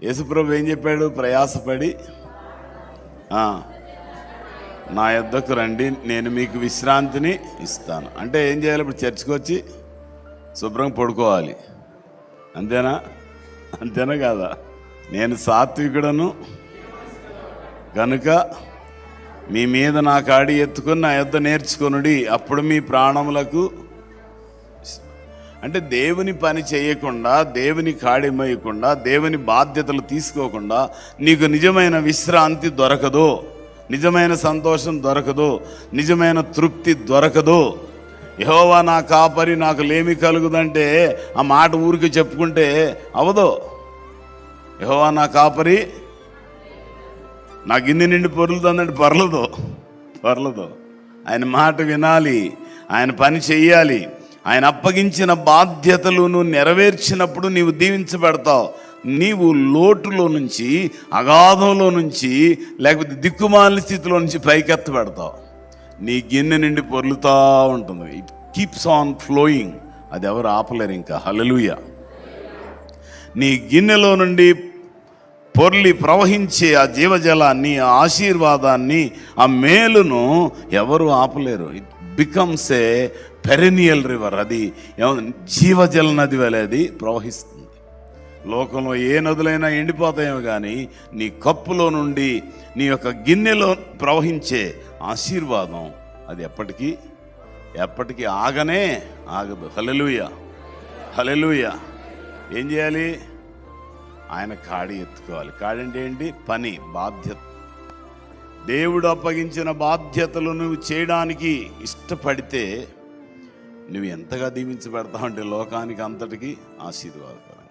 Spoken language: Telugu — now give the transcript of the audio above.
యేసుప్రభు ఏం చెప్పాడు? ప్రయాసపడి నా యొద్దకు రండి, నేను మీకు విశ్రాంతిని ఇస్తాను. అంటే ఏం చేయాలి? ఇప్పుడు చర్చికి వచ్చి శుభ్రంగా పడుకోవాలి, అంతేనా? అంతేనా కాదా? నేను సాత్వికుడను కనుక మీ మీద నా కాడి ఎత్తుకొని నా యొద్ద నేర్చుకొనుడి, అప్పుడు మీ ప్రాణములకు. అంటే దేవుని పని చేయకుండా, దేవుని కాడి మోయకుండా, దేవుని బాధ్యతలు తీసుకోకుండా నీకు నిజమైన విశ్రాంతి దొరకదు, నిజమైన సంతోషం దొరకదు, నిజమైన తృప్తి దొరకదు. యెహోవా నా కాపరి, నాకు లేమి కలుగుదంటే ఆ మాట ఊరికి చెప్పుకుంటే అవదు. యెహోవా నా కాపరి, నా గిన్నె నిండి పొర్లుతుందంటే పర్లదు. ఆయన మాట వినాలి, ఆయన పని చెయ్యాలి. ఆయన అప్పగించిన బాధ్యతలు నువ్వు నెరవేర్చినప్పుడు నీవు దీవించబడతావు. నీవు లోటులో నుంచి, అగాధంలో నుంచి, లేకపోతే దిక్కుమాలిన స్థితిలో నుంచి పైకెత్తబడతావు. నీ గిన్నె నిండి పొర్లుతూ ఉంటుంది. It keeps on flowing. అది ఎవరు ఆపలేరు ఇంకా. హల్లెలూయా. నీ గిన్నెలో నుండి పొర్లి ప్రవహించే ఆ జీవజలాన్ని, ఆ ఆశీర్వాదాన్ని, ఆ మేలును ఎవరు ఆపలేరు. It becomes a perennial river. అది జీవజల నది వలె అది ప్రవహిస్తుంది. లోకంలో ఏ నదులైనా ఎండిపోతాయేమో కానీ నీ కప్పులో నుండి, నీ యొక్క గిన్నెలో ప్రవహించే ఆశీర్వాదం అది ఎప్పటికీ ఆగదు. హల్లెలూయా, హల్లెలూయా. ఏం చేయాలి? ఆయన కాడి ఎత్తుకోవాలి. కాడి అంటే ఏంటి? పని, బాధ్యత. దేవుడు అప్పగించిన బాధ్యతలు నువ్వు చేయడానికి ఇష్టపడితే నువ్వు ఎంతగా దీవించబడతావు అంటే లోకానికి అంతటికీ ఆశీర్వాదకరం.